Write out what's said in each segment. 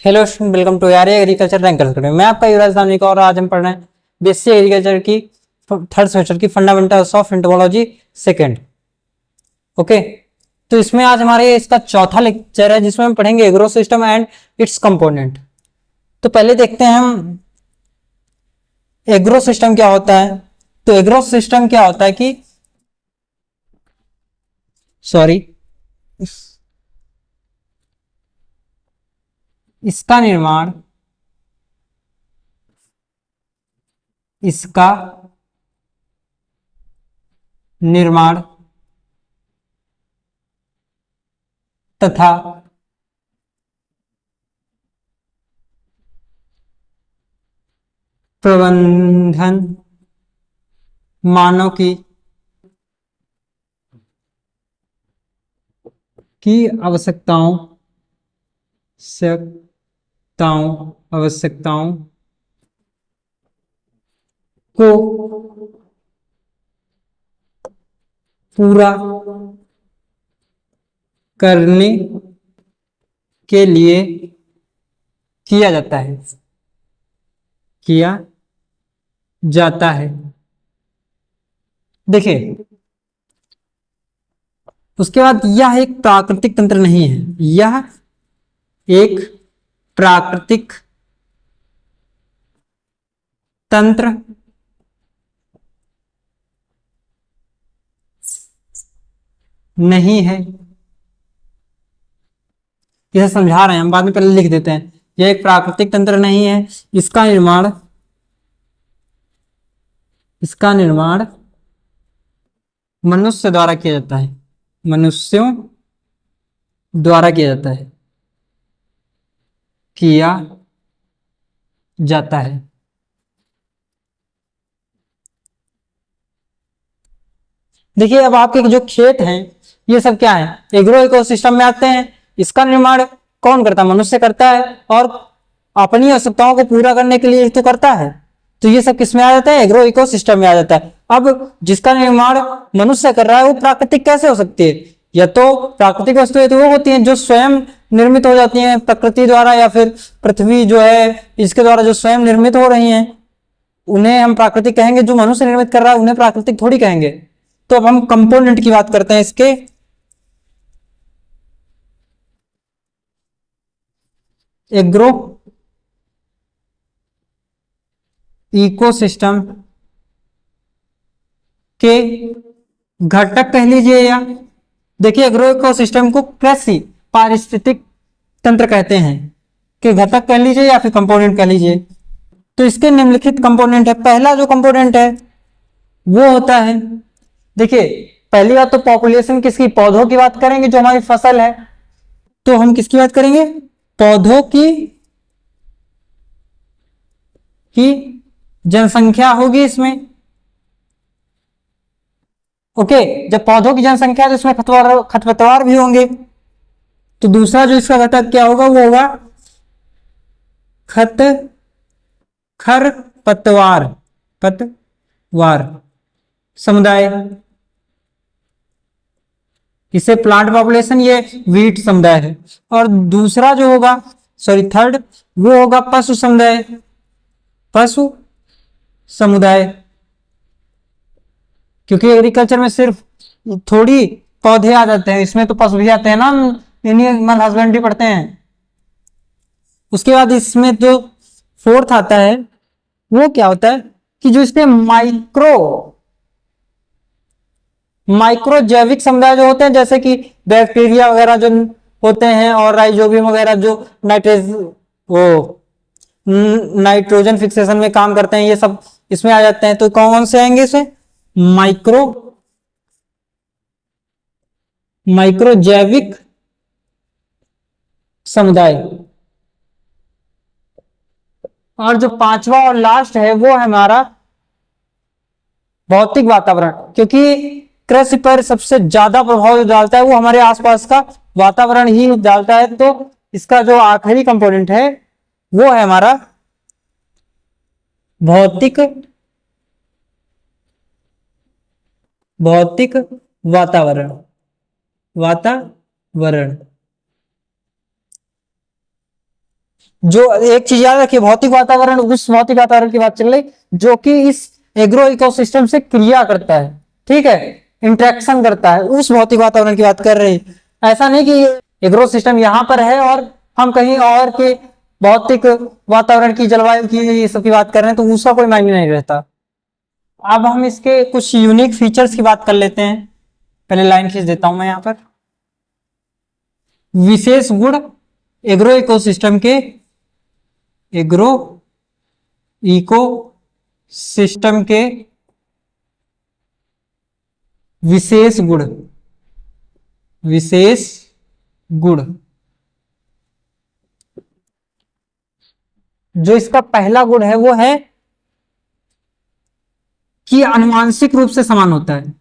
Hello student, welcome to यार agriculture ranker. मैं आपका युवराज नामनी का और आज हम पढ़ रहे हैं बीएससी एग्रीकल्चर की थर्ड सेमेस्टर की fundamentals of entomology second. Okay, तो इसमें आज हमारे इसका चौथा लेक्चर है जिसमें हम पढ़ेंगे agro system and it's component. तो पहले देखते हैं हम एग्रो सिस्टम क्या होता है। तो एग्रो सिस्टम क्या होता है कि सॉरी इसका निर्माण इसका निर्माण तथा प्रबंधन मानव की आवश्यकताओं आवश्यकताओं को पूरा करने के लिए किया जाता है किया जाता है। देखिए, उसके बाद यह एक प्राकृतिक तंत्र नहीं है, यह एक प्राकृतिक तंत्र नहीं है। यह समझा रहे हैं हम, बाद में पहले लिख देते हैं। यह एक प्राकृतिक तंत्र नहीं है, इसका निर्माण मनुष्य द्वारा किया जाता है, मनुष्यों द्वारा किया जाता है। देखिए, अब आपके जो खेत हैं ये सब क्या है, एग्रो इकोसिस्टम में आते हैं। इसका निर्माण कौन करता है? मनुष्य करता है, और अपनी आवश्यकताओं को पूरा करने के लिए तो करता है। तो ये सब किस में आ जाता है? एग्रो इकोसिस्टम में आ जाता है। अब जिसका निर्माण मनुष्य कर रहा है वो प्राकृतिक कैसे हो सकती है? या तो प्राकृतिक वस्तुएं तो वो होती हैं जो स्वयं निर्मित हो जाती हैं प्रकृति द्वारा, या फिर पृथ्वी जो है इसके द्वारा जो स्वयं निर्मित हो रही हैं उन्हें हम प्राकृतिक कहेंगे। जो मनुष्य निर्मित कर रहा है उन्हें प्राकृतिक थोड़ी कहेंगे। तो अब हम कंपोनेंट की बात करते हैं इसके। एग्रो इकोसिस्टम के घटक कह लीजिए, या देखिए एग्रो इकोसिस्टम को कृषि पारिस्थितिक तंत्र कहते हैं, कि घटक कह लीजिए या फिर कंपोनेंट कह लीजिए। तो इसके निम्नलिखित कंपोनेंट है। पहला जो कंपोनेंट है वो होता है, देखिए पहली बात तो पॉपुलेशन किसकी? पौधों की बात करेंगे जो हमारी फसल है। तो हम किसकी बात करेंगे? पौधों की जनसंख्या होगी इसमें। ओके, जब पौधों की जनसंख्या तो इसमें खरपतवार भी होंगे। तो दूसरा जो इसका घटक क्या होगा वो होगा खरपतवार पतवार समुदाय। इसे प्लांट पॉपुलेशन, ये वीट समुदाय है। और दूसरा जो होगा, सॉरी थर्ड, वो होगा पशु समुदाय। क्योंकि एग्रीकल्चर में सिर्फ थोड़ी पौधे आ जाते हैं, इसमें तो पशु भी आते हैं ना, एनिमल हस्बेंड्री पढ़ते हैं। उसके बाद इसमें जो फोर्थ आता है वो क्या होता है कि जो इसमें माइक्रो जैविक समुदाय जो होते हैं, जैसे कि बैक्टीरिया वगैरह जो होते हैं, और राइजोबियम वगैरह जो नाइट्रोजन फिक्सेशन में काम करते हैं, ये सब इसमें आ जाते हैं। तो कौन से आएंगे इसमें? माइक्रो जैविक समुदाय। और जो पांचवा और लास्ट है वो है हमारा भौतिक वातावरण। क्योंकि कृषि पर सबसे ज्यादा प्रभाव जो डालता है वो हमारे आसपास का वातावरण ही डालता है। तो इसका जो आखिरी कंपोनेंट है वो है हमारा भौतिक वातावरण। जो एक चीज याद रखिए, भौतिक वातावरण उस भौतिक वातावरण की बात चल रही जो कि इस एग्रो इकोसिस्टम से क्रिया करता है, ठीक है, इंटरेक्शन करता है, उस भौतिक वातावरण की बात कर रहे हैं। ऐसा नहीं कि एग्रो सिस्टम यहाँ पर है और हम कहीं और के भौतिक वातावरण की, जलवायु की, ये सब की बात कर रहे हैं, तो उसका कोई मायने नहीं रहता। अब हम इसके कुछ यूनिक फीचर्स की बात कर लेते हैं। पहले लाइन खींच देता हूं मैं यहां पर। विशेष गुण एग्रो इकोसिस्टम के, एग्रो इको सिस्टम के विशेष गुण, विशेष गुण। जो इसका पहला गुण है वो है कि आनुवांशिक रूप से समान होता है,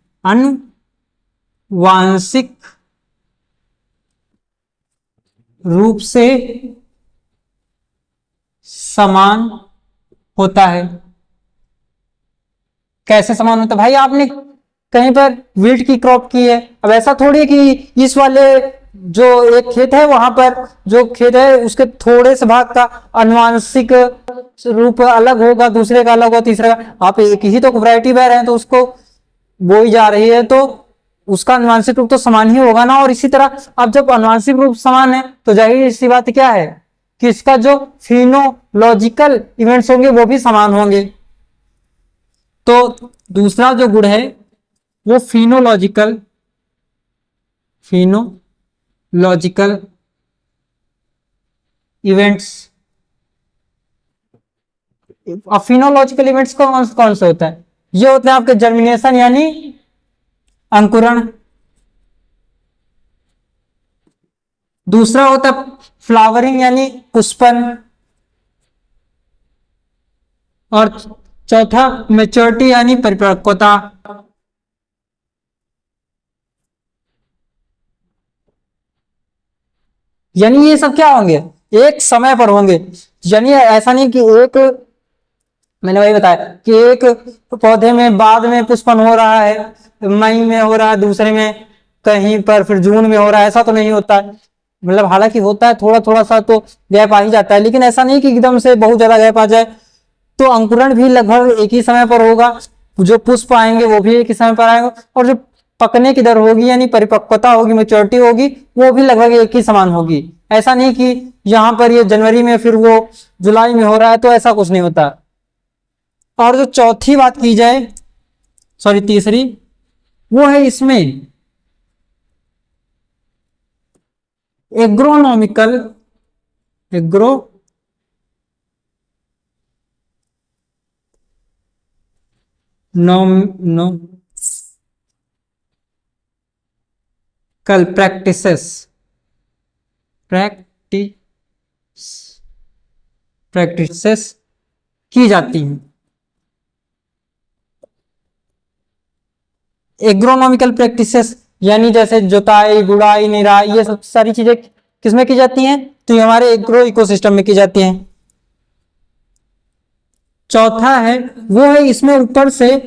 आनुवांशिक रूप से समान होता है। कैसे समान होता है भाई? आपने कहीं पर वीट की क्रॉप की है, अब ऐसा थोड़ी कि इस वाले जो एक खेत है वहां पर जो खेत है उसके थोड़े से भाग का आनुवांशिक रूप अलग होगा, दूसरे का अलग होगा, तीसरे का। आप एक ही तो वैरायटी बह रहे हैं तो उसको बोई जा रही है तो उसका आनुवांशिक रूप तो समान ही होगा ना। और इसी तरह अब जब आनुवांशिक रूप समान है तो जाहिर सी बात क्या है कि इसका जो फिनोलॉजिकल इवेंट्स होंगे वो भी समान होंगे। तो दूसरा जो गुण है वो फिनोलॉजिकल, फिनोलॉजिकल इवेंट्स। अब फिनोलॉजिकल इवेंट्स कौन से होता है? ये होते हैं आपके जर्मिनेशन यानी अंकुरण, दूसरा होता है फ्लावरिंग यानी पुष्पन, और चौथा मैच्योरिटी यानी परिपक्वता। यानी ये सब क्या होंगे? एक समय पर होंगे। यानी ऐसा नहीं कि एक, मैंने वही बताया कि एक पौधे में बाद में पुष्पन हो रहा है, मई में हो रहा है, दूसरे में कहीं पर फिर जून में हो रहा है, ऐसा तो नहीं होता है। मतलब हालांकि होता है, थोड़ा थोड़ा सा तो गैप आ ही जाता है, लेकिन ऐसा नहीं कि एकदम से बहुत ज्यादा गैप आ जाए। तो अंकुरण भी लगभग एक ही समय पर होगा, जो पुष्प आएंगे वो भी एक ही समय पर आएंगे, और जो पकने की दर होगी यानी परिपक्वता होगी, मैच्योरिटी होगी, वो भी लगभग एक ही समान होगी। ऐसा नहीं कि यहाँ पर ये जनवरी में फिर वो जुलाई में हो रहा है, तो ऐसा कुछ नहीं होता। और जो चौथी बात की जाए, सॉरी तीसरी, वो है इसमें एग्रोनॉमिकल, कल प्रैक्टिसेस, प्रैक्टिसेस की जाती हैं। एग्रोनॉमिकल प्रैक्टिसेस यानी जैसे जुताई, गुड़ाई, निराई, ये सब सारी चीजें किसमें की जाती हैं? तो ये हमारे एग्रो इकोसिस्टम में की जाती हैं। चौथा है वो है इसमें ऊपर से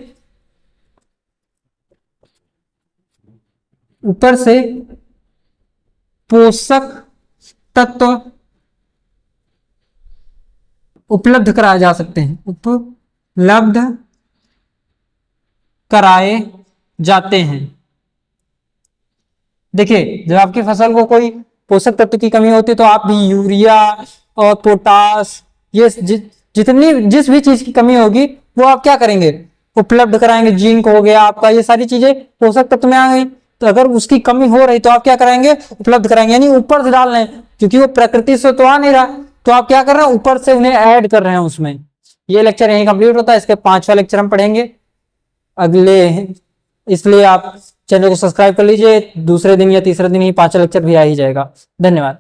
पोषक तत्व उपलब्ध कराए जा सकते हैं, उपलब्ध कराए जाते हैं। देखिए जब आपकी फसल को कोई पोषक तत्व की कमी होती है तो आप भी यूरिया और पोटास, ये जिस भी चीज की कमी होगी वो आप क्या करेंगे? उपलब्ध कराएंगे। जिंक हो गया आपका, ये सारी चीजें पोषक तत्व में आ गई, तो अगर उसकी कमी हो रही तो आप क्या कराएंगे? उपलब्ध कराएंगे, यानी ऊपर से डाल रहे हैं, क्योंकि वो प्रकृति से तो आ नहीं रहा, तो आप क्या कर रहे हैं? ऊपर से उन्हें ऐड कर रहे हैं उसमें। ये लेक्चर यहीं कंप्लीट होता है, इसके 5वां लेक्चर हम पढ़ेंगे अगले, इसलिए आप चैनल को सब्सक्राइब कर लीजिए। दूसरे दिन या तीसरे दिन ही 5वां लेक्चर भी आ ही जाएगा। धन्यवाद।